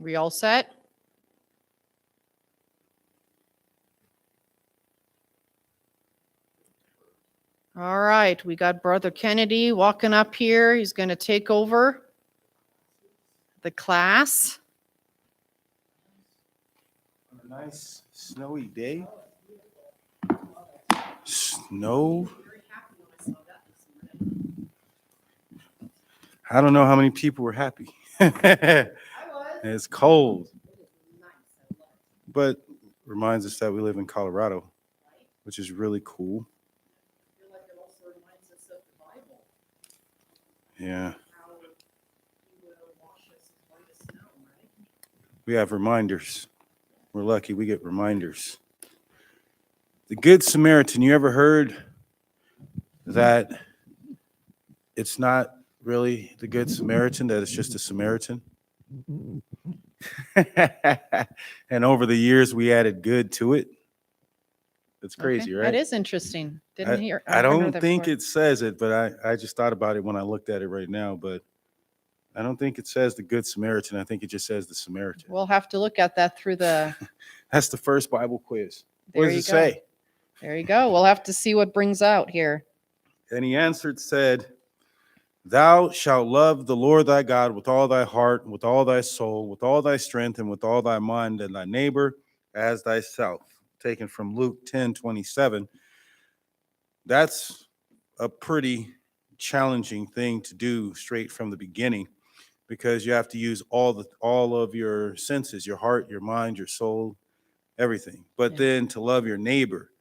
We all set? All right, we got Brother Kennedy walking up here. He's going to take over the class. On a nice snowy day. Snow. I don't know how many people were happy. It's cold. But reminds us that we live in Colorado, which is really cool. Yeah. We have reminders. We're lucky we get reminders. The Good Samaritan, you ever heard that it's not really the Good Samaritan, that it's just a Samaritan? And over the years, we added good to it. That's crazy, Okay, right? that is interesting. Didn't hear. I haven't heard don't that think before. it says it, but I just thought about it when I looked at it right now. But I don't think it says the Good Samaritan. I think it just says the Samaritan. We'll have to look at that through the. That's the first Bible quiz. There What does you it go. say? There you go. We'll have to see what brings out here. And he answered, said, Thou shalt love the Lord thy God with all thy heart, with all thy soul, with all thy strength, and with all thy mind, and thy neighbor as thyself. Taken from Luke 10:27. That's a pretty challenging thing to do straight from the beginning, because you have to use all of your senses, your heart, your mind, your soul, everything. But Yeah. then to love your neighbor,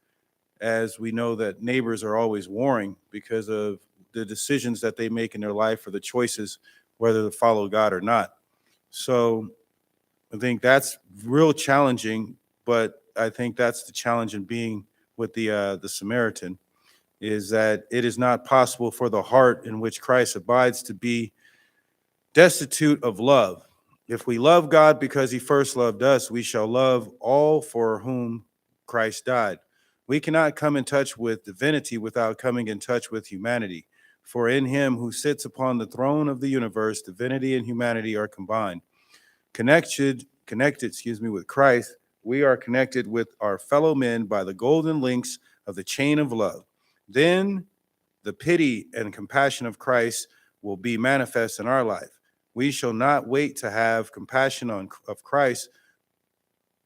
as we know that neighbors are always warring because of the decisions that they make in their life or the choices, whether to follow God or not. So I think that's real challenging, but I think that's the challenge in being with the Samaritan, is that it is not possible for the heart in which Christ abides to be destitute of love. If we love God because he first loved us, we shall love all for whom Christ died. We cannot come in touch with divinity without coming in touch with humanity. For in him who sits upon the throne of the universe, divinity and humanity are combined. Connected, with Christ, we are connected with our fellow men by the golden links of the chain of love. Then the pity and compassion of Christ will be manifest in our life. We shall not wait to have compassion of Christ.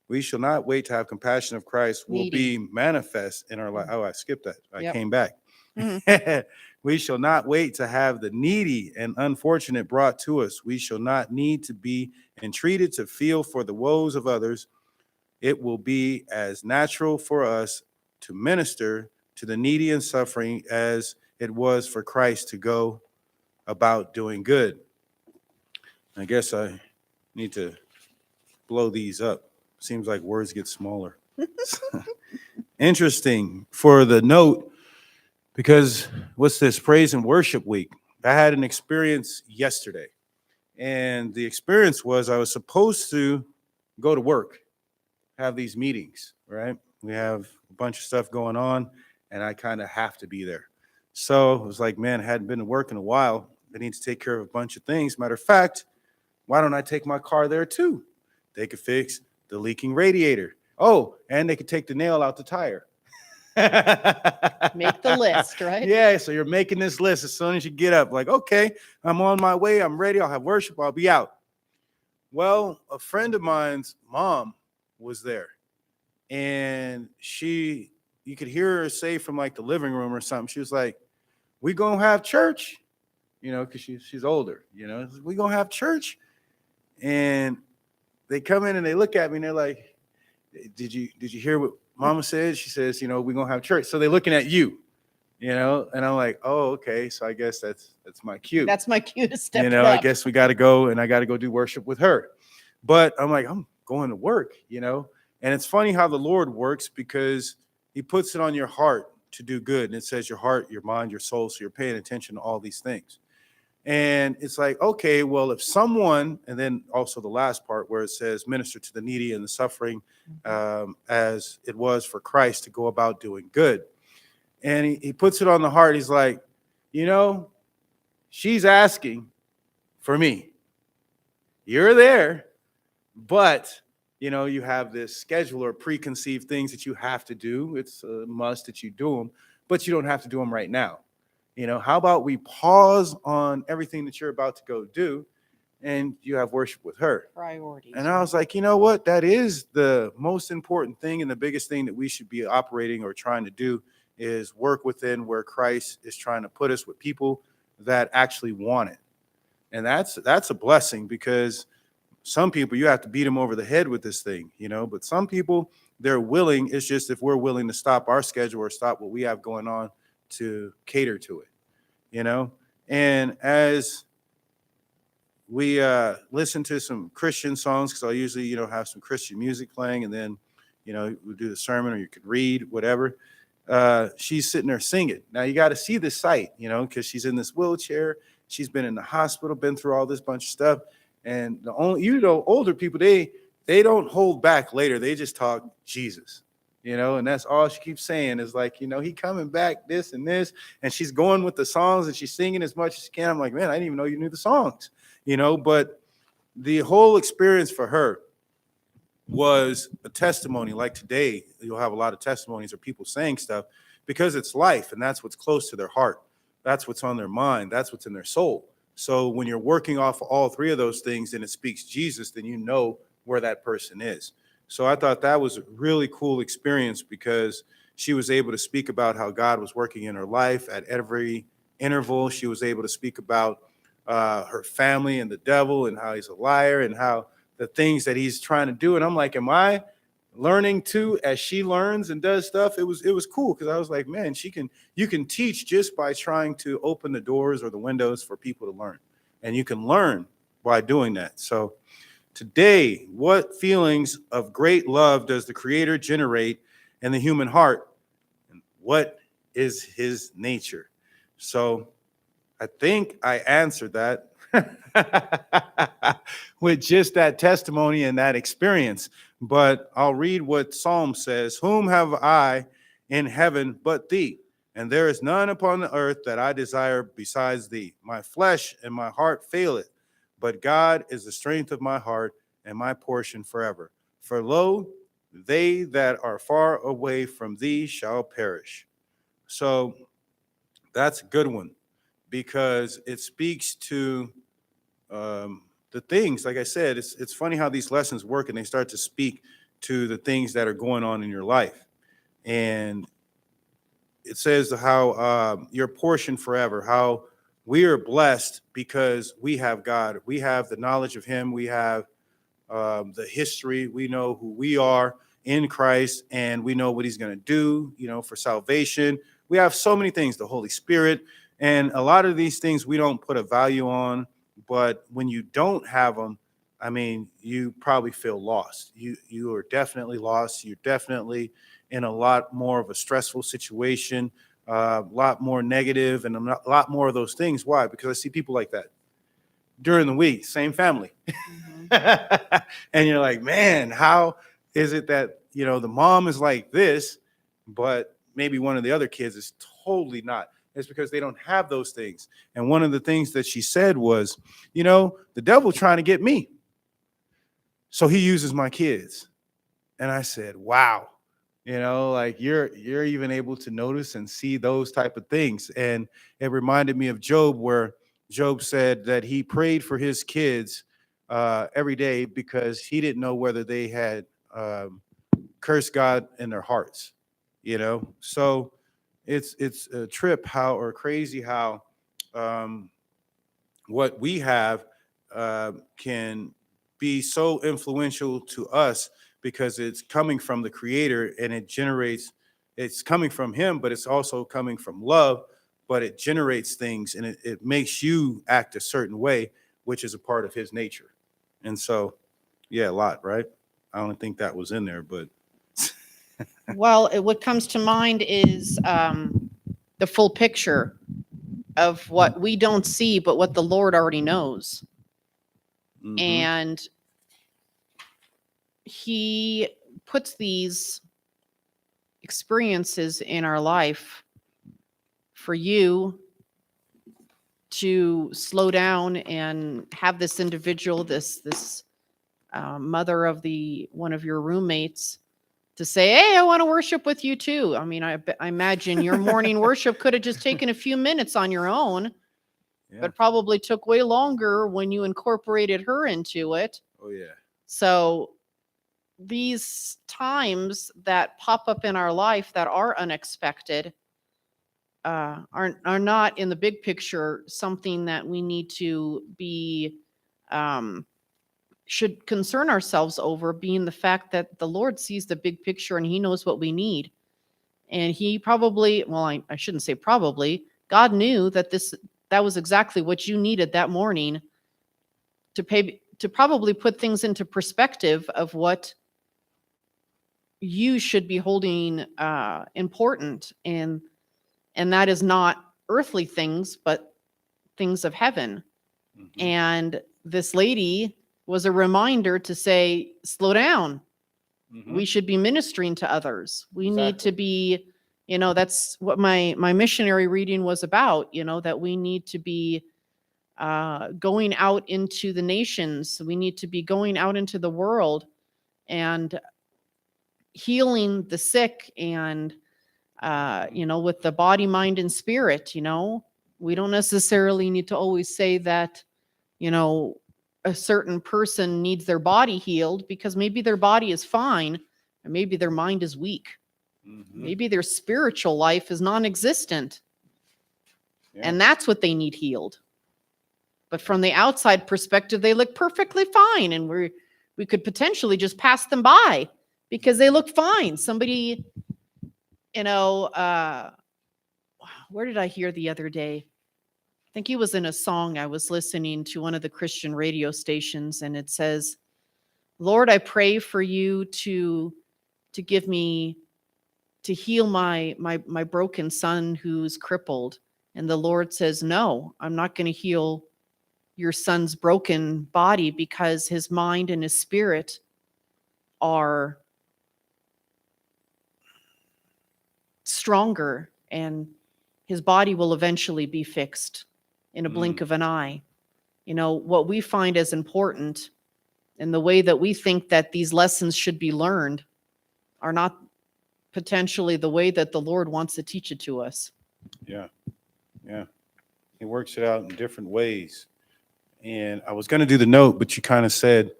We shall not wait to have compassion of Christ will be manifest in our life. Oh, I skipped that. I came back. Mm-hmm. We shall not wait to have the needy and unfortunate brought to us. We shall not need to be entreated to feel for the woes of others. It will be as natural for us to minister to the needy and suffering as it was for Christ to go about doing good. I guess I need to blow these up. Seems like words get smaller. Interesting for the note, because what's this? Praise and Worship Week. I had an experience yesterday, and the experience was I was supposed to go to work, have these meetings, right? We have a bunch of stuff going on, and I kind of have to be there. So it was like, man, I hadn't been to work in a while. I need to take care of a bunch of things. Matter of fact, why don't I take my car there too? They could fix the leaking radiator. Oh, and they could take the nail out the tire. Make the list, right? Yeah, so you're making this list as soon as you get up. Like, okay, I'm on my way. I'm ready. I'll have worship. I'll be out. Well, a friend of mine's mom was there, and you could hear her say from like the living room or something. She was like, "We gonna have church," because she's older. We gonna have church, and they come in and they look at me and they're like, "Did you hear what Mama said?" She says, "We're gonna have church." So they're looking at you, and I'm like, "Oh, okay." So I guess that's my cue. That's my cue to step I up. guess we got to go, and I got to go do worship with her. But I'm like, I'm going to work, And it's funny how the Lord works, because he puts it on your heart to do good. And it says your heart, your mind, your soul. So you're paying attention to all these things. And it's like, okay, well, if someone, and then also the last part where it says minister to the needy and the suffering, as it was for Christ to go about doing good. And he puts it on the heart. He's like, she's asking for me. You're there, But, you have this schedule or preconceived things that you have to do. It's a must that you do them, but you don't have to do them right now. How about we pause on everything that you're about to go do and you have worship with her? Priorities. And I was like, you know what? That is the most important thing and the biggest thing that we should be operating or trying to do is work within where Christ is trying to put us with people that actually want it. And that's a blessing, because some people, you have to beat them over the head with this thing, but some people, they're willing. It's just if we're willing to stop our schedule or stop what we have going on to cater to it. And as we listen to some Christian songs, because I usually, have some Christian music playing, and then, we do the sermon, or you could read, whatever. She's sitting there singing. Now you got to see the sight, because she's in this wheelchair. She's been in the hospital, been through all this bunch of stuff. And older people, they don't hold back later. They just talk Jesus, and that's all she keeps saying is like, he coming back, this and this. And she's going with the songs and she's singing as much as she can. I'm like, man, I didn't even know you knew the songs, but the whole experience for her was a testimony. Like today, you'll have a lot of testimonies of people saying stuff because it's life, and that's what's close to their heart. That's what's on their mind. That's what's in their soul. So when you're working off of all three of those things and it speaks Jesus, then you know where that person is. So I thought that was a really cool experience, because she was able to speak about how God was working in her life at every interval. She was able to speak about her family and the devil and how he's a liar and how the things that he's trying to do. And I'm like, am I learning too as she learns and does stuff? It was cool, because I was like, man, you can teach just by trying to open the doors or the windows for people to learn, and you can learn by doing that. So today, what feelings of great love does the Creator generate in the human heart, and what is his nature? So I think I answered that with just that testimony and that experience. But I'll read what Psalm says. Whom have I in heaven but thee? And there is none upon the earth that I desire besides thee. My flesh and my heart faileth, but God is the strength of my heart and my portion forever. For lo, they that are far away from thee shall perish. So that's a good one, because it speaks to the things, like I said, it's funny how these lessons work, and they start to speak to the things that are going on in your life. And it says how your portion forever, how we are blessed because we have God. We have the knowledge of him. We have the history. We know who we are in Christ, and we know what he's going to do, for salvation. We have so many things, the Holy Spirit, and a lot of these things we don't put a value on. But when you don't have them, I mean, you probably feel lost. You are definitely lost. You're definitely in a lot more of a stressful situation, a lot more negative, and a lot more of those things. Why? Because I see people like that during the week, same family. Mm-hmm. And you're like, man, how is it that, the mom is like this, but maybe one of the other kids is totally not? It's because they don't have those things. And one of the things that she said was, the devil trying to get me, so he uses my kids. And I said, wow, like you're even able to notice and see those type of things. And it reminded me of Job, where Job said that he prayed for his kids every day because he didn't know whether they had cursed God in their hearts, So it's a trip or crazy how what we have can be so influential to us, because it's coming from the Creator, and it's coming from him, but it's also coming from love, but it generates things, and it makes you act a certain way, which is a part of his nature. And so, yeah, a lot, right? I don't think that was in there, but. Well, what comes to mind is the full picture of what we don't see, but what the Lord already knows. Mm-hmm. And he puts these experiences in our life for you to slow down and have this individual, this mother of one of your roommates to say, "Hey, I want to worship with you too." I mean, I imagine your morning worship could have just taken a few minutes on your own, Yeah. but probably took way longer when you incorporated her into it. Oh yeah. So these times that pop up in our life that are unexpected are not in the big picture something that we need to be should concern ourselves over, being the fact that the Lord sees the big picture and he knows what we need. And he probably, well, I shouldn't say probably, God knew that that was exactly what you needed that morning to probably put things into perspective of what you should be holding important, and that is not earthly things but things of heaven. Mhm. And this lady was a reminder to say, slow down. Mhm. We should be ministering to others. We need to Exactly. be, that's what my missionary reading was about, that we need to be going out into the nations. We need to be going out into the world and healing the sick, and with the body, mind, and spirit. We don't necessarily need to always say that a certain person needs their body healed, because maybe their body is fine and maybe their mind is weak. Mhm. Maybe their spiritual life is non-existent, Yeah. and that's what they need healed. But from the outside perspective, they look perfectly fine, and we could potentially just pass them by because they look fine. Somebody, where did I hear the other day? I think he was in a song I was listening to, one of the Christian radio stations, and it says, "Lord, I pray for you to give me, to heal my broken son who's crippled." And the Lord says, "No, I'm not going to heal your son's broken body, because his mind and his spirit are stronger, and his body will eventually be fixed in a blink of an eye." What we find as important, and the way that we think that these lessons should be learned, are not potentially the way that the Lord wants to teach it to us. Yeah. Yeah. He works it out in different ways. And I was going to do the note, but you kind of said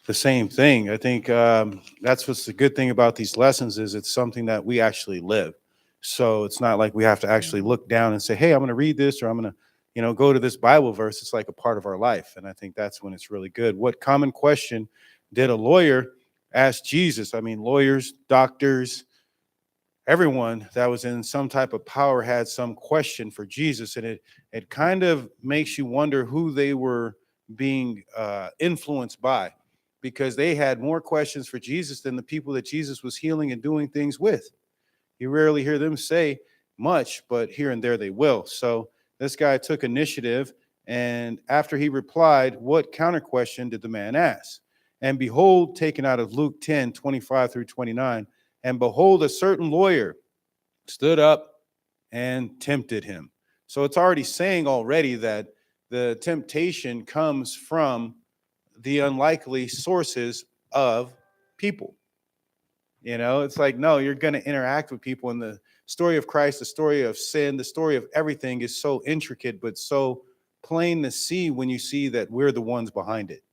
the same thing. I think that's what's the good thing about these lessons, is it's something that we actually live. So it's not like we have to actually look down and say, hey, I'm going to read this, or I'm going to, go to this Bible verse. It's like a part of our life. And I think that's when it's really good. What common question did a lawyer ask Jesus? I mean, lawyers, doctors, everyone that was in some type of power had some question for Jesus. And it kind of makes you wonder who they were being influenced by, because they had more questions for Jesus than the people that Jesus was healing and doing things with. You rarely hear them say much, but here and there they will. So this guy took initiative, and after he replied, what counter question did the man ask? And behold, taken out of Luke 10:25-29, and behold, a certain lawyer stood up and tempted him. So it's already saying already that the temptation comes from the unlikely sources of people. It's like, no, you're going to interact with people. And the story of Christ, the story of sin, the story of everything is so intricate, but so plain to see when you see that we're the ones behind it.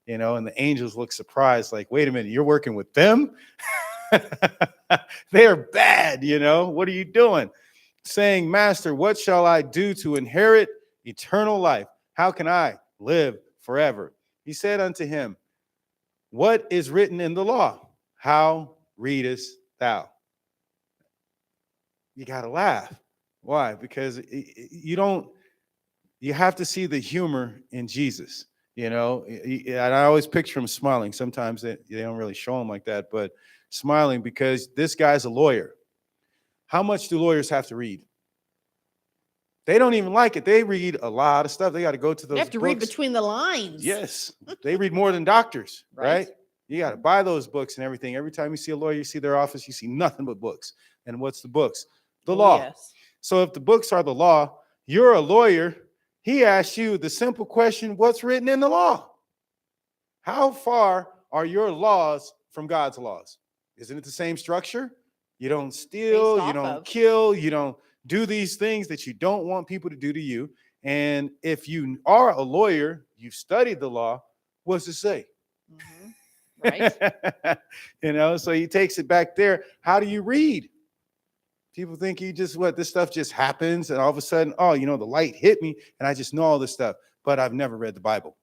And the angels look surprised, like, wait a minute, you're working with them? They're bad, what are you doing? Saying, Master, what shall I do to inherit eternal life? How can I live forever? He said unto him, what is written in the law? How readest thou? You got to laugh. Why? Because you have to see the humor in Jesus. And I always picture him smiling. Sometimes they don't really show him like that, but smiling, because this guy's a lawyer. How much do lawyers have to read? They don't even like it. They read a lot of stuff. They got to go to those You have to books. read between the lines. Yes. They read more than doctors, Right. right? You got to buy those books and everything. Every time you see a lawyer, you see their office, you see nothing but books. And what's the books? The law. Yes. So if the books are the law, you're a lawyer. He asks you the simple question, what's written in the law? How far are your laws from God's laws? Isn't it the same structure? You don't steal, Based you off don't of. kill, you don't do these things that you don't want people to do to you. And if you are a lawyer, you've studied the law, what's it say? Mhm. Right? So he takes it back there. How do you read? People think you just this stuff just happens and all of a sudden, oh, the light hit me and I just know all this stuff, but I've never read the Bible.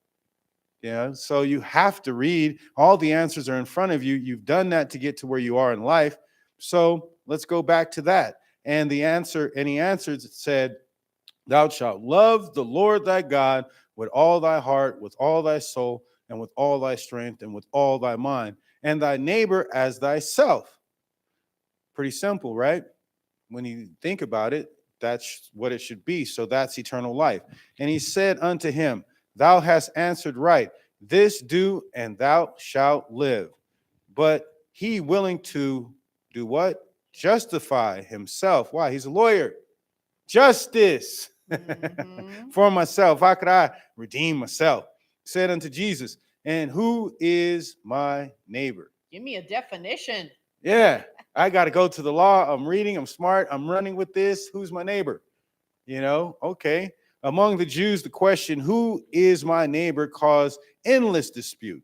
Yeah. So you have to read. All the answers are in front of you. You've done that to get to where you are in life. So let's go back to that. And he answered, said, thou shalt love the Lord thy God with all thy heart, with all thy soul, and with all thy strength, and with all thy mind, and thy neighbor as thyself. Pretty simple, right? When you think about it, that's what it should be. So that's eternal life. And he said unto him, thou hast answered right. This do, and thou shalt live. But he willing to do what? Justify himself. Why? He's a lawyer. Justice Mhm. for myself. How could I redeem myself? Said unto Jesus, and who is my neighbor? Give me a definition. Yeah, I got to go to the law. I'm reading. I'm smart. I'm running with this. Who's my neighbor? Okay. Among the Jews, the question, who is my neighbor, caused endless dispute.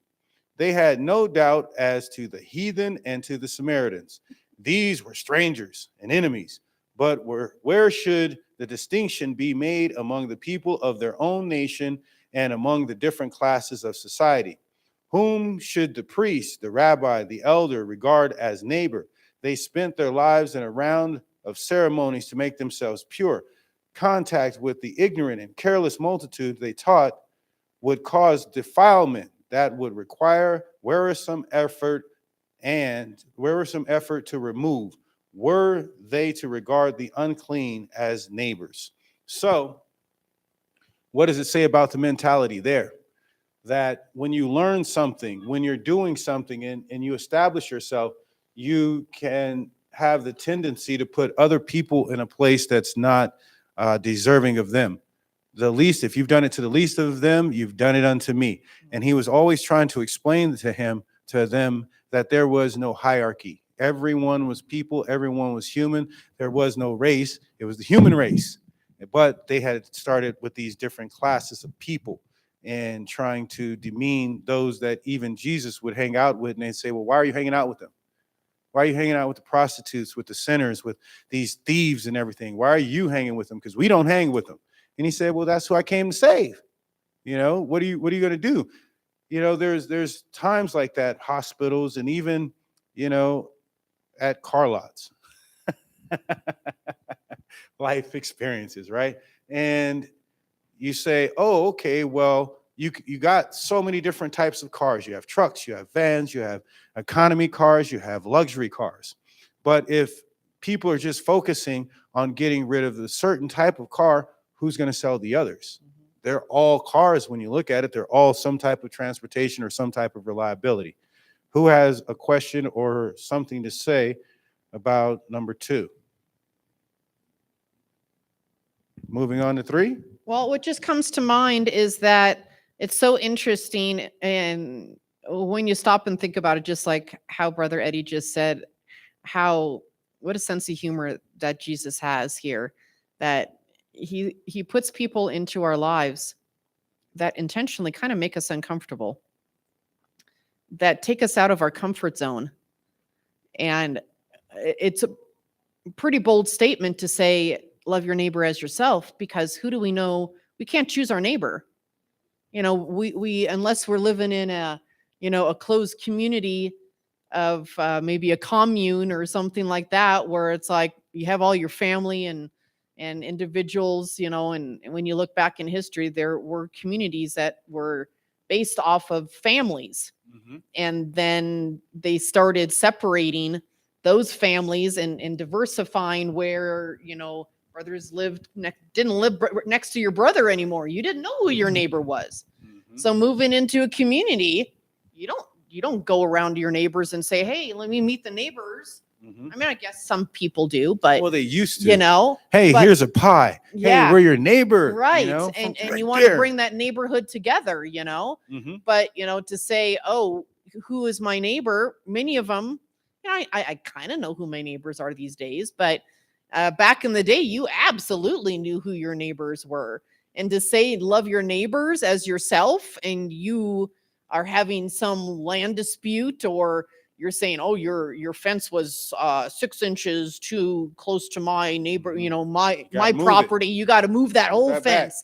They had no doubt as to the heathen and to the Samaritans. These were strangers and enemies. But where should the distinction be made among the people of their own nation and among the different classes of society? Whom should the priest, the rabbi, the elder regard as neighbor? They spent their lives in a round of ceremonies to make themselves pure. Contact with the ignorant and careless multitude they taught would cause defilement that would require wearisome effort to remove, were they to regard the unclean as neighbors. So, what does it say about the mentality there? That when you learn something, when you're doing something and you establish yourself, you can have the tendency to put other people in a place that's not deserving of them. The least, if you've done it to the least of them, you've done it unto me. And he was always trying to explain to them that there was no hierarchy. Everyone was people, everyone was human. There was no race. It was the human race. But they had started with these different classes of people and trying to demean those that even Jesus would hang out with. And they'd say, well, why are you hanging out with them? Why are you hanging out with the prostitutes, with the sinners, with these thieves and everything? Why are you hanging with them? Because we don't hang with them. And he said, well, that's who I came to save. What are you going to do? There's times like that, hospitals and even, at car lots, life experiences, right? And you say, oh, okay, well, you got so many different types of cars. You have trucks, you have vans, you have economy cars, you have luxury cars. But if people are just focusing on getting rid of the certain type of car, who's going to sell the others? They're all cars when you look at it. They're all some type of transportation or some type of reliability. Who has a question or something to say about number 2? Moving on to 3. Well, what just comes to mind is that it's so interesting. And when you stop and think about it, just like how Brother Eddie just said, what a sense of humor that Jesus has here, that he puts people into our lives that intentionally kind of make us uncomfortable, that take us out of our comfort zone. And it's a pretty bold statement to say, love your neighbor as yourself, because who do we know? We can't choose our neighbor. We unless we're living in a closed community of maybe a commune or something like that, where it's like you have all your family and individuals, and when you look back in history, there were communities that were based off of families. Mm-hmm. And then they started separating those families and diversifying where, brothers didn't live next to your brother anymore. You didn't know who your neighbor was. Mm-hmm. So moving into a community, you don't go around to your neighbors and say, hey, let me meet the neighbors. Mhm. I mean, I guess some people do, but Well, they used to. you know, Hey, but- here's a pie. Yeah. Hey, we're your neighbor. right. You know, and right you want to there. bring that neighborhood together, you know, Mhm. but to say, oh, who is my neighbor? Many of them, I kind of know who my neighbors are these days, but back in the day, you absolutely knew who your neighbors were. And to say love your neighbors as yourself, and you are having some land dispute, or you're saying, oh, your fence was 6 inches too close to my neighbor, my Gotta move it. property. You got to move that whole that back. fence,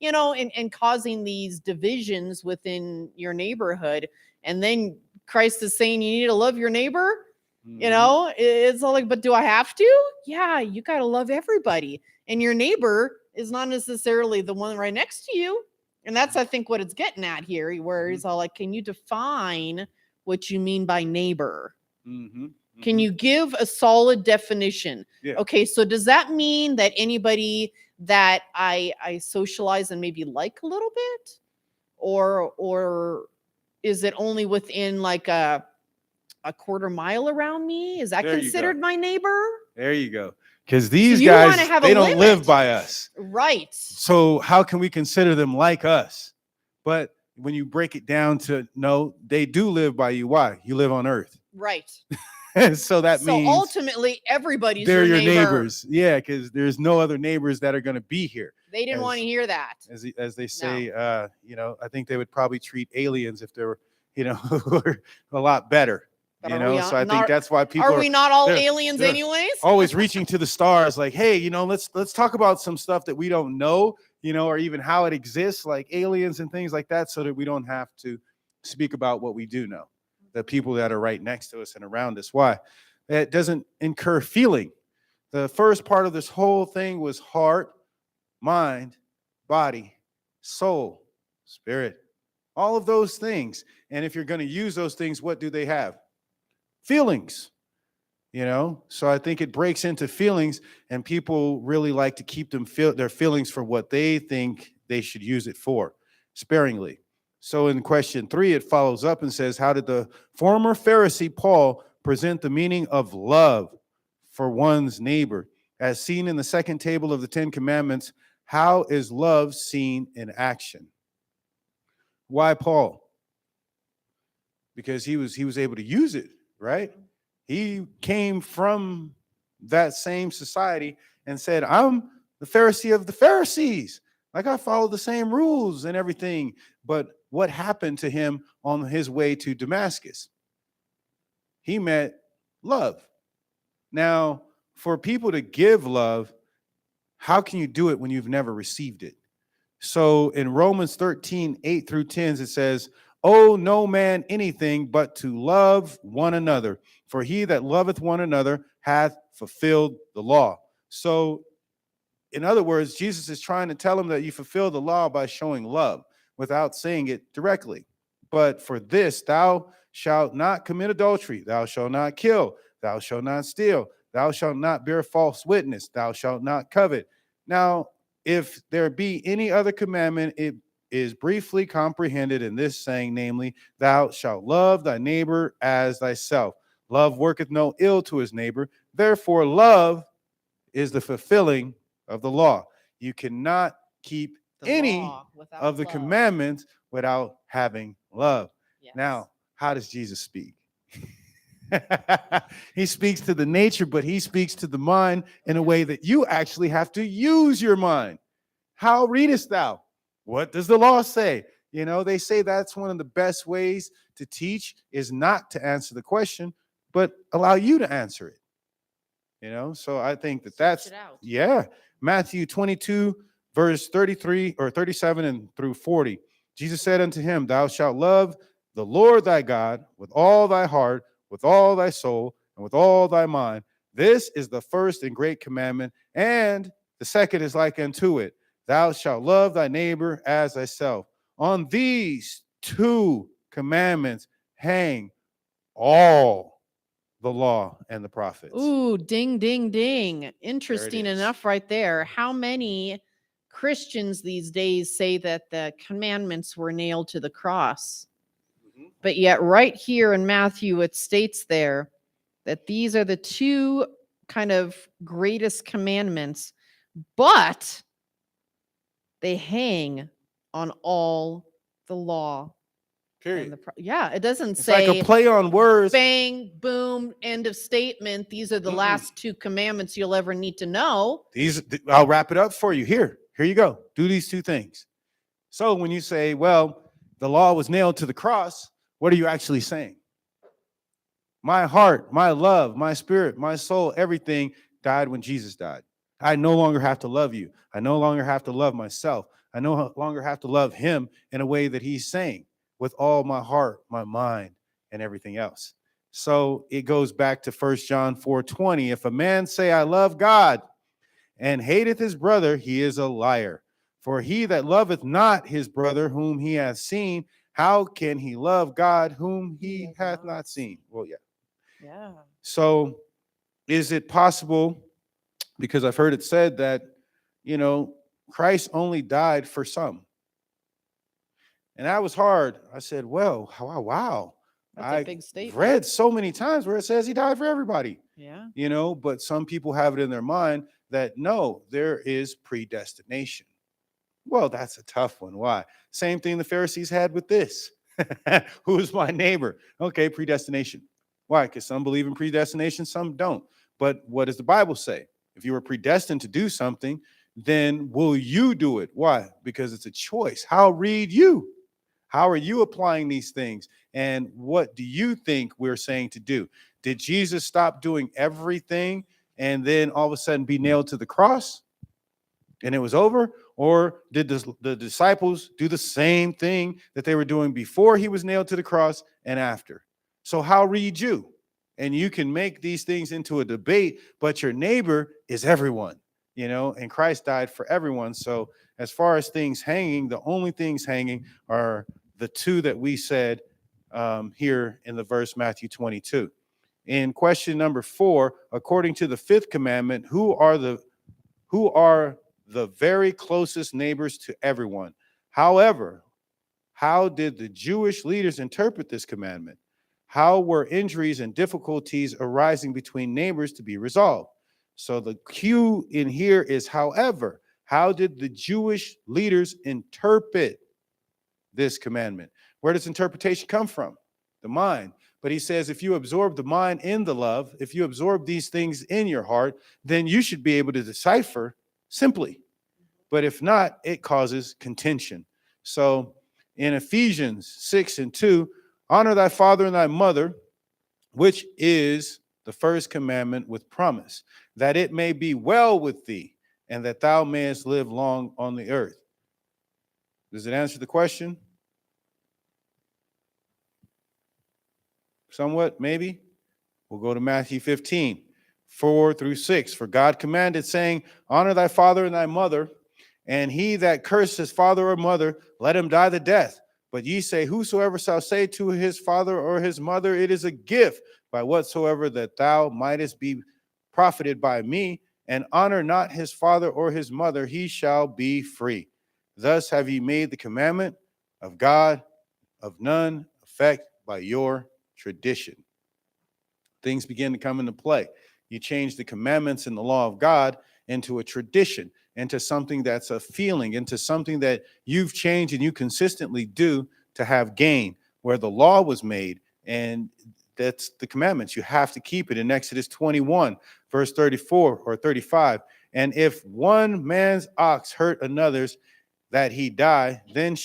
and causing these divisions within your neighborhood. And then Christ is saying you need to love your neighbor. Mhm. It's all like, but do I have to? Yeah, you got to love everybody. And your neighbor is not necessarily the one right next to you. And that's, I think, what it's getting at here, where he's all like, can you define what you mean by neighbor? Mhm. Can Mhm. you give a solid definition? Yeah. Okay, so does that mean that anybody that I socialize and maybe like a little bit, or is it only within like a quarter mile around me? Is that There you go. considered my neighbor? There you go. Because these you wanna guys, have a they don't live limit. by us. Right. So how can we consider them like us? But when you break it down to no, they do live by you. Why? You live on earth. Right. So that So means ultimately, everybody's they're your your neighbor. neighbors. Yeah, because there's no other neighbors that are going to be here. They didn't want to hear that. As they say, I think they would probably treat aliens if they were, a lot better. But So I think that's why people are we not all they're- aliens they're anyways? always reaching to the stars, like, hey, let's talk about some stuff that we don't know, or even how it exists, like aliens and things like that, so that we don't have to speak about what we do know, the people that are right next to us and around us. Why? It doesn't incur feeling. The first part of this whole thing was heart, mind, body, soul, spirit, all of those things. And if you're going to use those things, what do they have? Feelings. So I think it breaks into feelings, and people really like to keep their feelings for what they think they should use it for, sparingly. So in question 3, it follows up and says, how did the former Pharisee Paul present the meaning of love for one's neighbor? As seen in the second table of the 10 Commandments, how is love seen in action? Why Paul? Because he was able to use it, right? He came from that same society and said, I'm the Pharisee of the Pharisees. Like, I follow the same rules and everything. But what happened to him on his way to Damascus? He met love. Now, for people to give love, how can you do it when you've never received it? So in Romans 13, 8 through 10, it says, owe no man anything but to love one another. For he that loveth one another hath fulfilled the law. So, in other words, Jesus is trying to tell him that you fulfill the law by showing love without saying it directly. But for this, thou shalt not commit adultery, thou shalt not kill, thou shalt not steal, thou shalt not bear false witness, thou shalt not covet. Now, if there be any other commandment, it is briefly comprehended in this saying, namely, thou shalt love thy neighbor as thyself. Love worketh no ill to his neighbor. Therefore, love is the fulfilling of the law. You cannot keep any of the commandments without having love. Yes. Now, how does Jesus speak? He speaks to the nature, but he speaks to the mind in a way that you actually have to use your mind. How readest thou? What does the law say? They say that's one of the best ways to teach, is not to answer the question, but allow you to answer it. So I think that's, Matthew 22, verse 33 or 37 and through 40. Jesus said unto him, thou shalt love the Lord thy God with all thy heart, with all thy soul, and with all thy mind. This is the first and great commandment, and the second is like unto it. Thou shalt love thy neighbor as thyself. On these 2 commandments hang all the law and the prophets. Ooh, ding, ding, ding. Interesting enough right there. How many Christians these days say that the commandments were nailed to the cross? But yet right here in Matthew, it states there that these are the two kind of greatest commandments, but they hang on all the law. Period. Yeah, it doesn't It's like say a play on words. bang, boom, end of statement. These are the last two commandments you'll ever need to know. I'll wrap it up for you. Here you go. Do these two things. So when you say, well, the law was nailed to the cross, what are you actually saying? My heart, my love, my spirit, my soul, everything died when Jesus died. I no longer have to love you. I no longer have to love myself. I no longer have to love him in a way that he's saying with all my heart, my mind, and everything else. So it goes back to 1 John 4:20. If a man say, I love God and hateth his brother, he is a liar. For he that loveth not his brother whom he hath seen, how can he love God whom he hath not seen? Well, yeah. Yeah. So is it possible, because I've heard it said that, Christ only died for some. And that was hard. I said, well, wow. That's a big statement. read so many times where it says he died for everybody. Yeah. But some people have it in their mind that no, there is predestination. Well, that's a tough one. Why? Same thing the Pharisees had with this. Who's my neighbor? Okay, predestination. Why? Because some believe in predestination, some don't. But what does the Bible say? If you were predestined to do something, then will you do it? Why? Because it's a choice. How read you? How are you applying these things? And what do you think we're saying to do? Did Jesus stop doing everything and then all of a sudden be nailed to the cross and it was over? Or did the disciples do the same thing that they were doing before he was nailed to the cross and after? So how read you? And you can make these things into a debate, but your neighbor is everyone, and Christ died for everyone. So as far as things hanging, the only things hanging are the two that we said here in the verse Matthew 22. In question number 4, according to the 5th commandment, who are the very closest neighbors to everyone? However, how did the Jewish leaders interpret this commandment? How were injuries and difficulties arising between neighbors to be resolved? So the cue in here is, however, how did the Jewish leaders interpret this commandment? Where does interpretation come from? The mind. But he says, if you absorb the mind in the love, if you absorb these things in your heart, then you should be able to decipher simply. But if not, it causes contention. So in Ephesians 6:2, honor thy father and thy mother, which is the first commandment with promise, that it may be well with thee, and that thou mayest live long on the earth. Does it answer the question? Somewhat, maybe. We'll go to Matthew 15:4-6. For God commanded, saying, honor thy father and thy mother, and he that curses his father or mother, let him die the death. But ye say, whosoever shall say to his father or his mother, it is a gift, by whatsoever that thou mightest be profited by me, and honor not his father or his mother, he shall be free. Thus have ye made the commandment of God of none effect by your tradition. Things begin to come into play. You change the commandments and the law of God into a tradition, into something that's a feeling, into something that you've changed and you consistently do to have gain, where the law was made, and that's the commandments. You have to keep it. In Exodus 21, verse 34 or 35, and if one man's ox hurt another's, that he die, then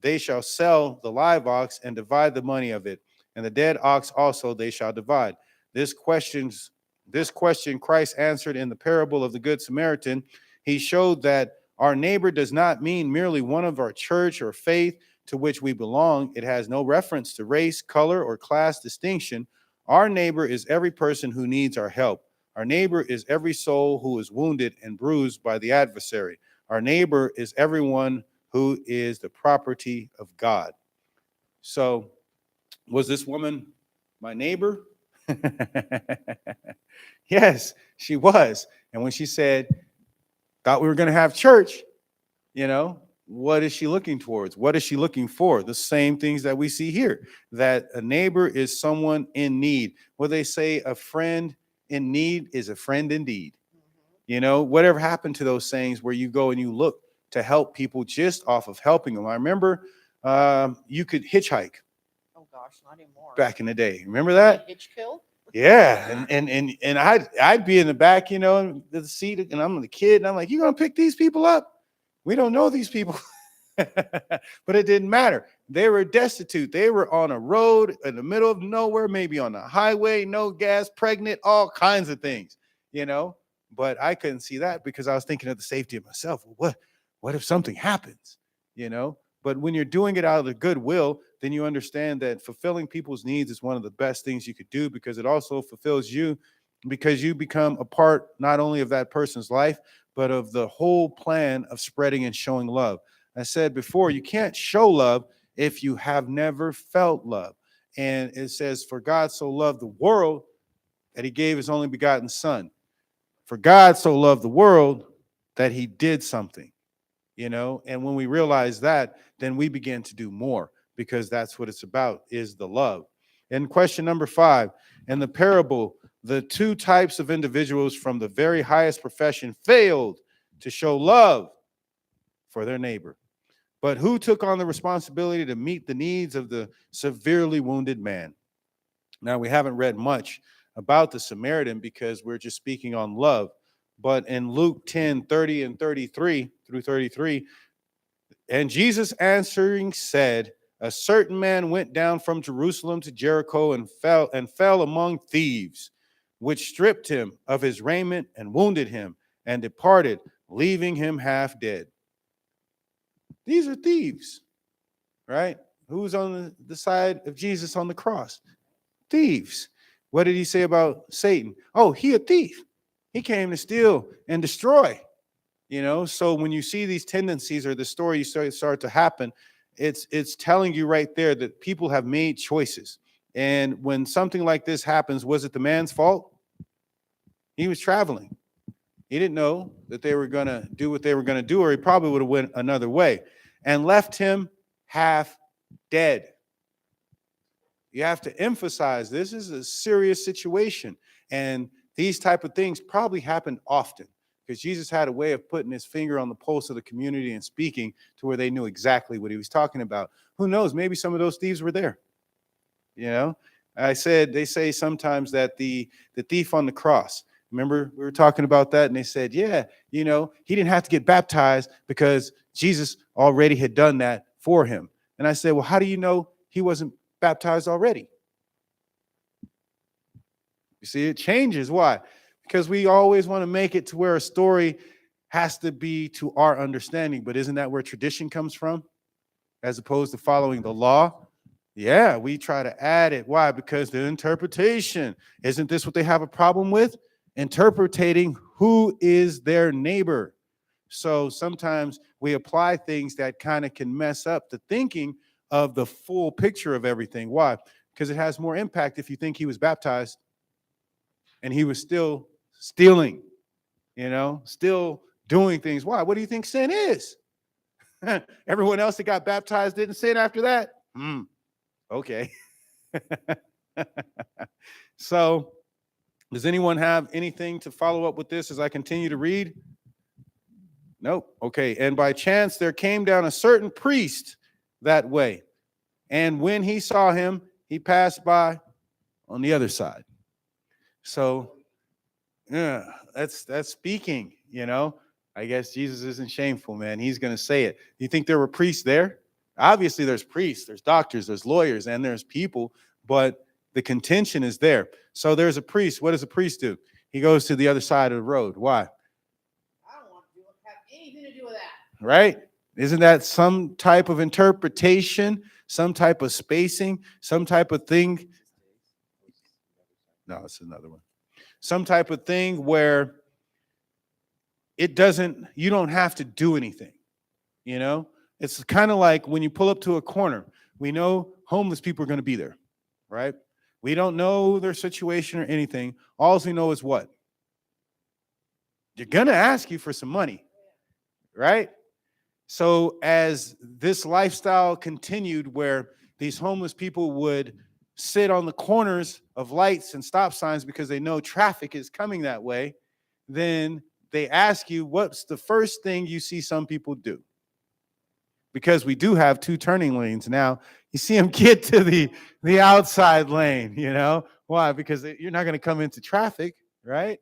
they shall sell the live ox and divide the money of it, and the dead ox also they shall divide. This question Christ answered in the parable of the Good Samaritan. He showed that our neighbor does not mean merely one of our church or faith to which we belong. It has no reference to race, color, or class distinction. Our neighbor is every person who needs our help. Our neighbor is every soul who is wounded and bruised by the adversary. Our neighbor is everyone who is the property of God. So, was this woman my neighbor? Yes, she was. And when she said, thought we were going to have church, what is she looking towards? What is she looking for? The same things that we see here, that a neighbor is someone in need. What they say, a friend in need is a friend indeed. You know, whatever happened to those sayings where you go and you look to help people just off of helping them? I remember you could hitchhike Oh gosh, not anymore. back in the day. Remember that? Hitch kill? Yeah, and I'd be in the back, you know, in the seat, and I'm the kid, and I'm like, "You gonna pick these people up? We don't know these people." But it didn't matter. They were destitute. They were on a road in the middle of nowhere, maybe on a highway, no gas, pregnant, all kinds of things, you know. But I couldn't see that because I was thinking of the safety of myself. What if something happens, you know? But when you're doing it out of the goodwill, then you understand that fulfilling people's needs is one of the best things you could do, because it also fulfills you, because you become a part not only of that person's life, but of the whole plan of spreading and showing love. I said before, you can't show love if you have never felt love. And it says, "For God so loved the world that he gave his only begotten son." For God so loved the world that he did something, you know. And when we realize that, then we begin to do more, because that's what it's about, is the love. And question number 5, in the parable, the two types of individuals from the very highest profession failed to show love for their neighbor. But who took on the responsibility to meet the needs of the severely wounded man? Now, we haven't read much about the Samaritan because we're just speaking on love. But in Luke 10:30 and 33 through 33, "And Jesus answering said, a certain man went down from Jerusalem to Jericho and fell among thieves, which stripped him of his raiment and wounded him and departed, leaving him half dead." These are thieves, right? Who's on the side of Jesus on the cross? Thieves. What did he say about Satan? Oh, he a thief. He came to steal and destroy. You know, so when you see these tendencies or the story start to happen, it's telling you right there that people have made choices. And when something like this happens, was it the man's fault? He was traveling. He didn't know that they were going to do what they were going to do, or he probably would have went another way and left him half dead. You have to emphasize this is a serious situation, and these type of things probably happen often, because Jesus had a way of putting his finger on the pulse of the community and speaking to where they knew exactly what he was talking about. Who knows? Maybe some of those thieves were there. You know, they say sometimes that the thief on the cross. Remember, we were talking about that, and they said, yeah, you know, he didn't have to get baptized because Jesus already had done that for him. And I said, well, how do you know he wasn't baptized already? You see, it changes. Why? Because we always want to make it to where a story has to be to our understanding. But isn't that where tradition comes from, as opposed to following the law? Yeah, we try to add it. Why? Because the interpretation. Isn't this what they have a problem with? Interpreting who is their neighbor. So sometimes we apply things that kind of can mess up the thinking of the full picture of everything. Why? Because it has more impact if you think he was baptized and he was still stealing, you know, still doing things. Why? What do you think sin is? Everyone else that got baptized didn't sin after that? Okay. So, does anyone have anything to follow up with this as I continue to read? Nope. Okay. "And by chance there came down a certain priest that way. And when he saw him, he passed by on the other side." So, yeah, that's speaking, you know. I guess Jesus isn't shameful, man. He's going to say it. You think there were priests there? Obviously, there's priests, there's doctors, there's lawyers, and there's people, but the contention is there. So there's a priest. What does a priest do? He goes to the other side of the road. Why? I don't want to have anything to do with that. Right? Isn't that some type of interpretation, some type of spacing, some type of thing? No, it's another one. Some type of thing where you don't have to do anything, you know? It's kind of like when you pull up to a corner, we know homeless people are going to be there, right? We don't know their situation or anything. All we know is what? They're going to ask you for some money, right? So as this lifestyle continued where these homeless people would sit on the corners of lights and stop signs because they know traffic is coming that way, then they ask you, what's the first thing you see some people do? Because we do have 2 turning lanes now. You see them get to the outside lane, Why? Because you're not going to come into traffic, right?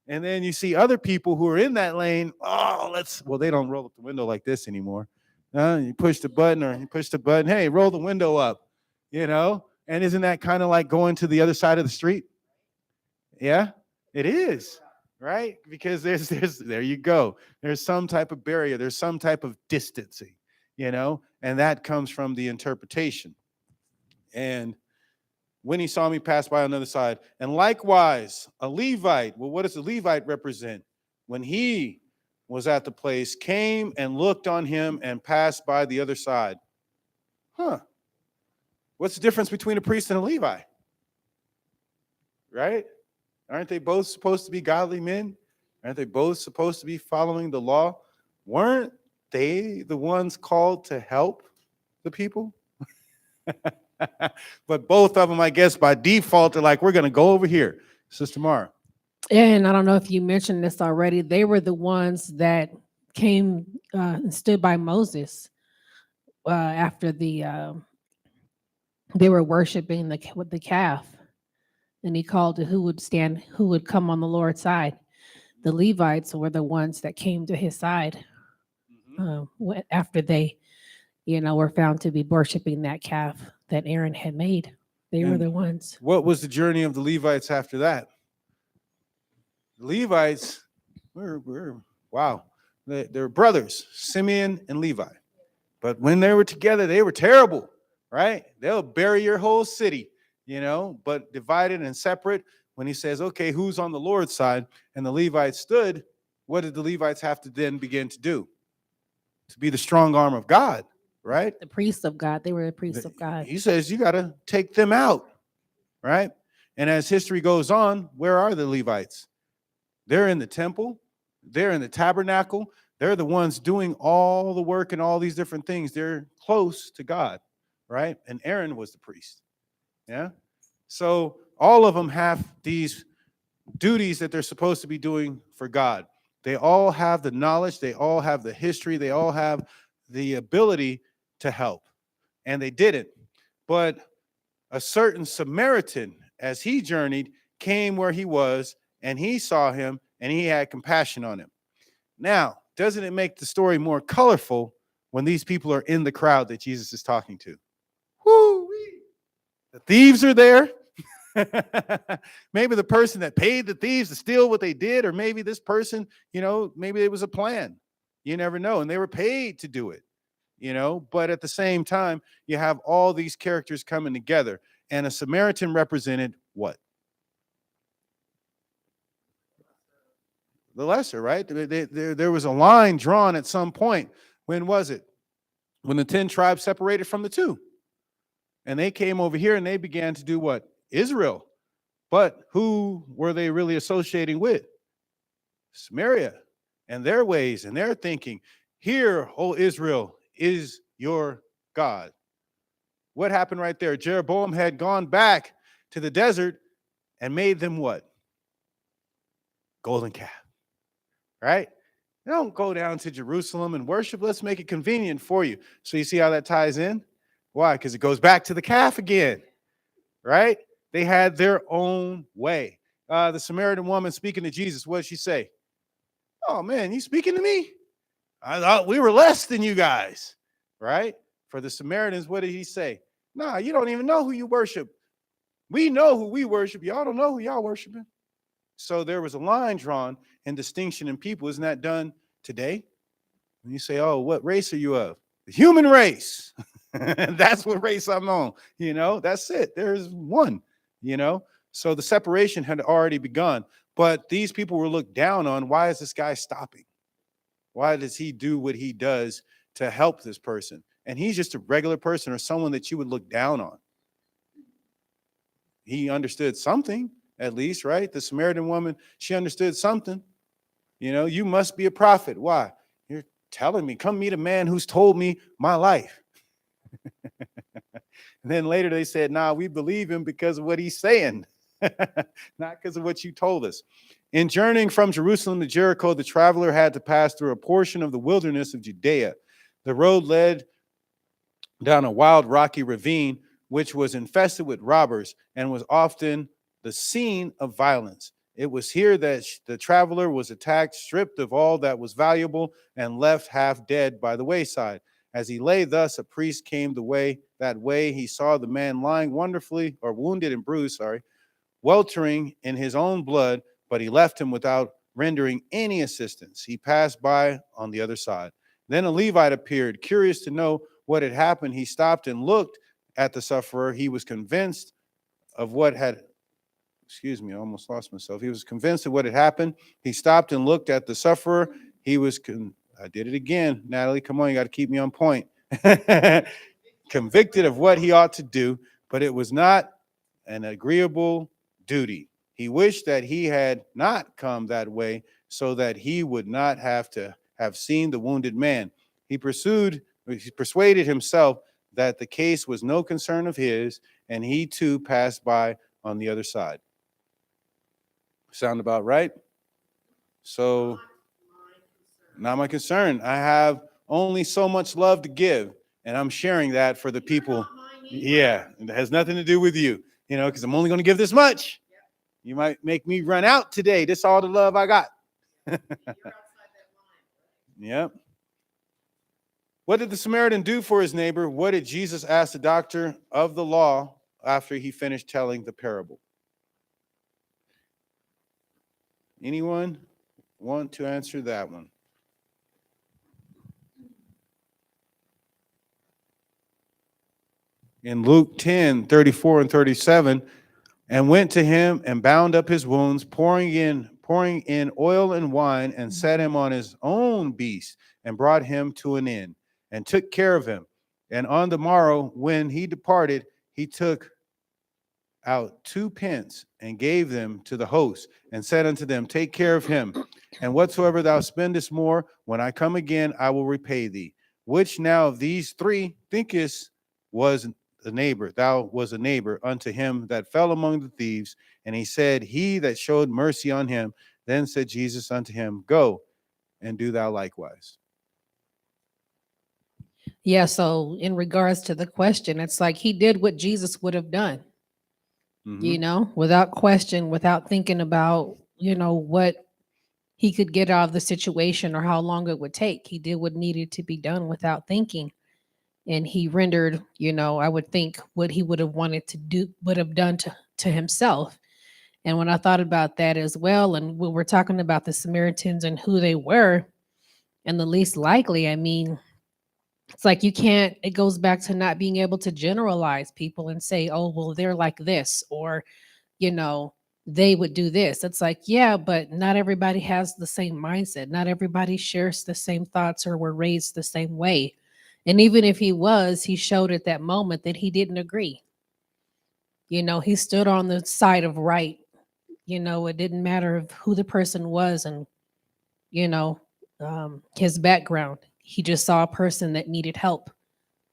And then you see other people who are in that lane. Well, they don't roll up the window like this anymore. You push the button or you push the button. Hey, roll the window up, And isn't that kind of like going to the other side of the street? Yeah, it is, right? Because there you go. There's some type of barrier. There's some type of distancing, and that comes from the interpretation. And when he saw me pass by on the other side, and likewise, a Levite, well, what does a Levite represent? When he was at the place, came and looked on him and passed by the other side. What's the difference between a priest and a Levite? Right? Aren't they both supposed to be godly men? Aren't they both supposed to be following the law? Weren't they the ones called to help the people? But both of them, I guess, by default, are like, we're going to go over here. Sister Mara. And I don't know if you mentioned this already. They were the ones that came and stood by Moses after they were worshiping with the calf. And he called to who would come on the Lord's side. The Levites were the ones that came to his side after they, were found to be worshiping that calf that Aaron had made. They were the ones. What was the journey of the Levites after that? The Levites wow. They're brothers, Simeon and Levi. But when they were together, they were terrible, right? They'll bury your whole city, but divided and separate. When he says, okay, who's on the Lord's side? And the Levites stood, what did the Levites have to then begin to do? To be the strong arm of God, right? The priests of God. They were the priests of God. He says, you got to take them out, right? And as history goes on, where are the Levites? They're in the temple. They're in the tabernacle. They're the ones doing all the work and all these different things. They're close to God, right? And Aaron was the priest. Yeah. So all of them have these duties that they're supposed to be doing for God. They all have the knowledge. They all have the history. They all have the ability to help. And they didn't. But a certain Samaritan, as he journeyed, came where he was, and he saw him, and he had compassion on him. Now, doesn't it make the story more colorful when these people are in the crowd that Jesus is talking to? Woo-wee. The thieves are there. Maybe the person that paid the thieves to steal what they did, or maybe this person, maybe it was a plan. You never know. And they were paid to do it, but at the same time, you have all these characters coming together. And a Samaritan represented what? The lesser, right? There was a line drawn at some point. When was it? When the 10 tribes separated from the 2. And they came over here and they began to do what? Israel. But who were they really associating with? Samaria and their ways and their thinking. Here, O Israel, is your God. What happened right there? Jeroboam had gone back to the desert and made them what? Golden calf. Right? Don't go down to Jerusalem and worship. Let's make it convenient for you. So you see how that ties in? Why? Because it goes back to the calf again. Right? They had their own way. The Samaritan woman speaking to Jesus, what did she say? Oh, man, you speaking to me? I thought we were less than you guys. Right? For the Samaritans, what did he say? Nah, you don't even know who you worship. We know who we worship. Y'all don't know who y'all worshiping. So there was a line drawn and distinction in people. Isn't that done today? When you say, oh, what race are you of? The human race. That's what race I'm on. That's it. There's one, So the separation had already begun. But these people were looked down on. Why is this guy stopping? Why does he do what he does to help this person? And he's just a regular person or someone that you would look down on. He understood something. At least, right? The Samaritan woman, she understood something. You must be a prophet. Why? You're telling me, come meet a man who's told me my life. And then later they said, nah, we believe him because of what he's saying, not because of what you told us. In journeying from Jerusalem to Jericho, the traveler had to pass through a portion of the wilderness of Judea. The road led down a wild rocky ravine, which was infested with robbers and was often the scene of violence. It was here that the traveler was attacked, stripped of all that was valuable, and left half dead by the wayside. As he lay thus, a priest came that way. He saw the man lying wounded and bruised, weltering in his own blood, but he left him without rendering any assistance. He passed by on the other side. Then a Levite appeared, curious to know what had happened. He stopped and looked at the sufferer. He was convinced of what had, I almost lost myself. He was convinced of what had happened. He stopped and looked at the sufferer. I did it again. Natalie, come on, you got to keep me on point. Convicted of what he ought to do, but it was not an agreeable duty. He wished that he had not come that way so that he would not have to have seen the wounded man. He persuaded himself that the case was no concern of his, and he too passed by on the other side. Sound about right? So, not my concern. I have only so much love to give, and I'm sharing that for the people. Yeah, it has nothing to do with you, because I'm only going to give this much. You might make me run out today. This is all the love I got. Yep. What did the Samaritan do for his neighbor? What did Jesus ask the doctor of the law after he finished telling the parable? Anyone want to answer that one? In Luke 10:34 and 37, and went to him and bound up his wounds, pouring in oil and wine, and set him on his own beast, and brought him to an inn, and took care of him. And on the morrow, when he departed, he took out 2 pence and gave them to the host, and said unto them, take care of him, and whatsoever thou spendest more, when I come again, I will repay thee. Which now of these 3 thinkest was the neighbor? Thou was a neighbor unto him that fell among the thieves. And he said, he that showed mercy on him. Then said Jesus unto him, go and do thou likewise. Yeah, so in regards to the question, it's like he did what Jesus would have done, without question, without thinking about, what he could get out of the situation or how long it would take. He did what needed to be done without thinking. And he rendered, I would think what he would have wanted to do, would have done to himself. And when I thought about that as well, and we were talking about the Samaritans and who they were, and the least likely, it's like it goes back to not being able to generalize people and say, oh, well, they're like this, or, they would do this. It's like, yeah, but not everybody has the same mindset. Not everybody shares the same thoughts or were raised the same way. And even if he showed at that moment that he didn't agree. He stood on the side of right. It didn't matter who the person was and, his background. He just saw a person that needed help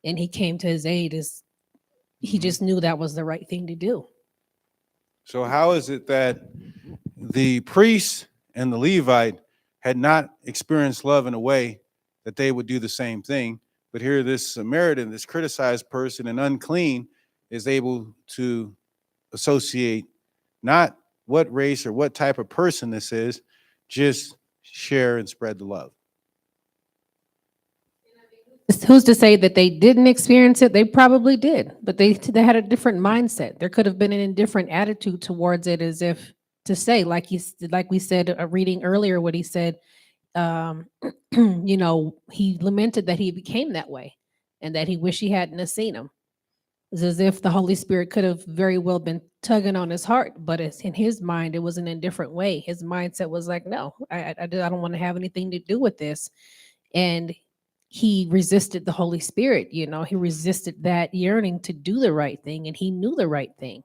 and he came to his aid. He just knew that was the right thing to do. So how is it that the priest and the Levite had not experienced love in a way that they would do the same thing? But here this Samaritan, this criticized person and unclean, is able to associate not what race or what type of person this is, just share and spread the love. Who's to say that they didn't experience it? They probably did, but they had a different mindset. There could have been an indifferent attitude towards it, as if to say, like we said, reading earlier, what he said, he lamented that he became that way and that he wished he hadn't have seen him. It's as if the Holy Spirit could have very well been tugging on his heart, but it's in his mind, it was in a different way. His mindset was like, no, I don't want to have anything to do with this. And he resisted the Holy Spirit, he resisted that yearning to do the right thing, and he knew the right thing.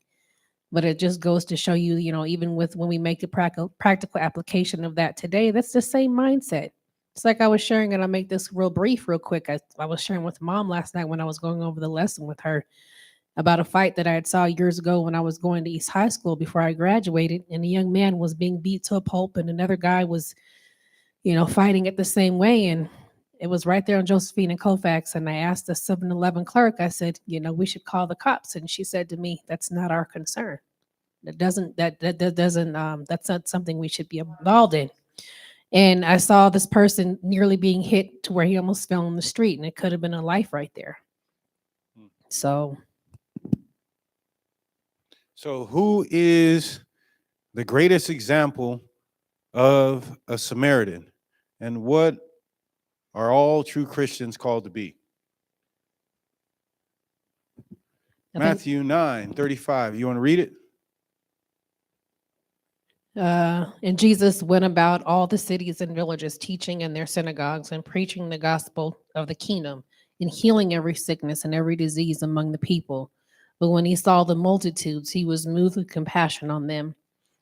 But it just goes to show you, even with when we make the practical application of that today, that's the same mindset. It's like I was sharing, and I'll make this real brief, real quick. I was sharing with mom last night when I was going over the lesson with her about a fight that I had saw years ago when I was going to East High School before I graduated, and a young man was being beat to a pulp, and another guy was, fighting it the same way. And it was right there on Josephine and Colfax. And I asked the 7-Eleven clerk, I said, we should call the cops. And she said to me, that's not our concern. That doesn't that's not something we should be involved in. And I saw this person nearly being hit to where he almost fell on the street, and it could have been a life right there. So who is the greatest example of a Samaritan, and what are all true Christians called to be? Matthew 9:35. You want to read it? And Jesus went about all the cities and villages, teaching in their synagogues and preaching the gospel of the kingdom and healing every sickness and every disease among the people. But when he saw the multitudes, he was moved with compassion on them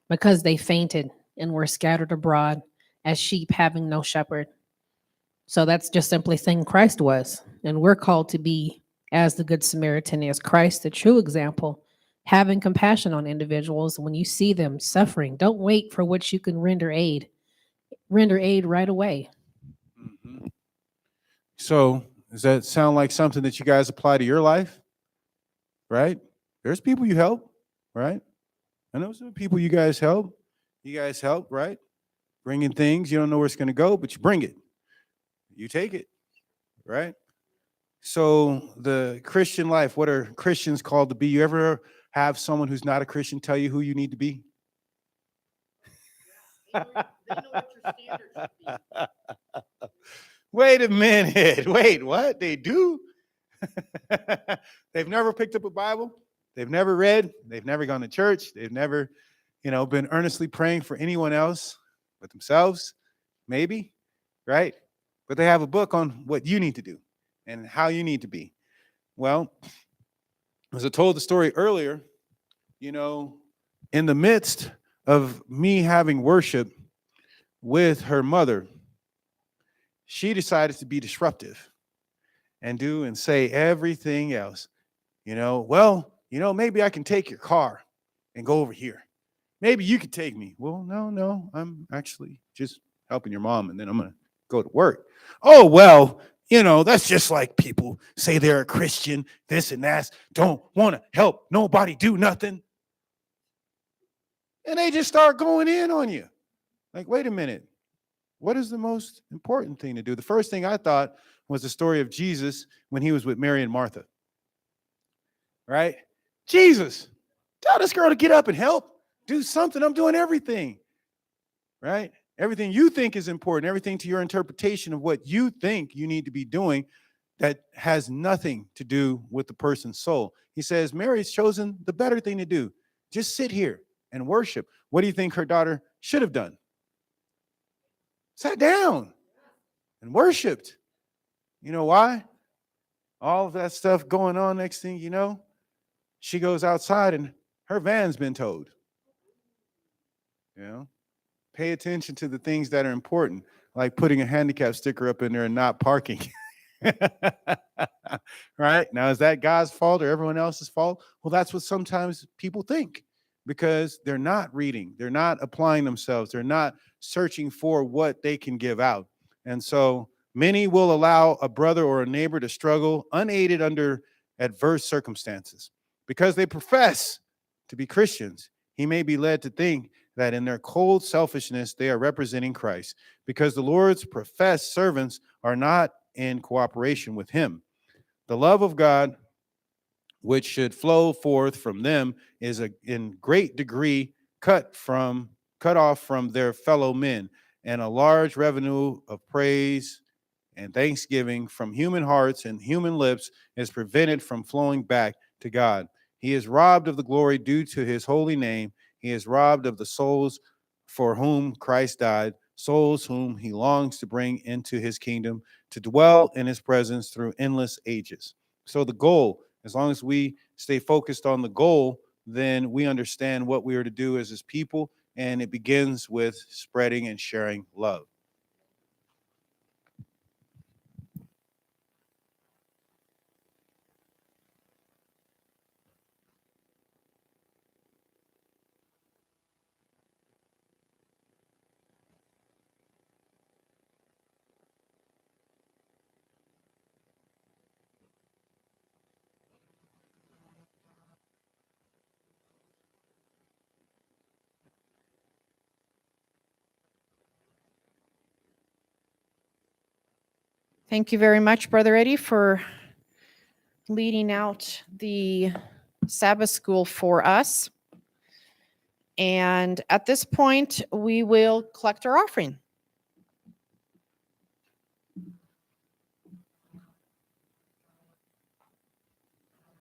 because they fainted and were scattered abroad as sheep having no shepherd. So that's just simply saying Christ was. And we're called to be, as the Good Samaritan is, Christ, the true example, having compassion on individuals when you see them suffering. Don't wait for which you can render aid. Render aid right away. Mm-hmm. So does that sound like something that you guys apply to your life? Right? There's people you help, right? I know some people you guys help. You guys help, right? Bringing things. You don't know where it's going to go, but you bring it. You take it, right? So the Christian life, what are Christians called to be? You ever have someone who's not a Christian tell you who you need to be? They know what your standards should be. Wait a minute. Wait, what? They do? They've never picked up a Bible. They've never read. They've never gone to church. They've never, been earnestly praying for anyone else but themselves, maybe, right? But they have a book on what you need to do and how you need to be. Well, as I told the story earlier, in the midst of me having worship with her mother, she decided to be disruptive and do and say everything else. Maybe I can take your car and go over here. Maybe you could take me. Well, no, I'm actually just helping your mom, and then I'm going to go to work. Oh, well, that's just like people say they're a Christian, this and that, don't want to help nobody do nothing. And they just start going in on you. Like, wait a minute. What is the most important thing to do? The first thing I thought was the story of Jesus when he was with Mary and Martha. Right? Jesus, tell this girl to get up and help. Do something. I'm doing everything. Right? Everything you think is important, everything to your interpretation of what you think you need to be doing that has nothing to do with the person's soul. He says, Mary's chosen the better thing to do. Just sit here and worship. What do you think her daughter should have done? Sat down and worshiped. You know why? All of that stuff going on, next thing you know, she goes outside and her van's been towed. Pay attention to the things that are important, like putting a handicap sticker up in there and not parking. Right? Now, is that God's fault or everyone else's fault? Well, that's what sometimes people think, because they're not reading, they're not applying themselves, they're not searching for what they can give out. And so many will allow a brother or a neighbor to struggle unaided under adverse circumstances. Because they profess to be Christians, he may be led to think that in their cold selfishness, they are representing Christ, because the Lord's professed servants are not in cooperation with him. The love of God, which should flow forth from them, is in great degree cut off from their fellow men, and a large revenue of praise and thanksgiving from human hearts and human lips is prevented from flowing back to God. He is robbed of the glory due to his holy name. He is robbed of the souls for whom Christ died, souls whom he longs to bring into his kingdom, to dwell in his presence through endless ages. So the goal, as long as we stay focused on the goal, then we understand what we are to do as his people, and it begins with spreading and sharing love. Thank you very much, Brother Eddie, for leading out the Sabbath school for us. And at this point, we will collect our offering.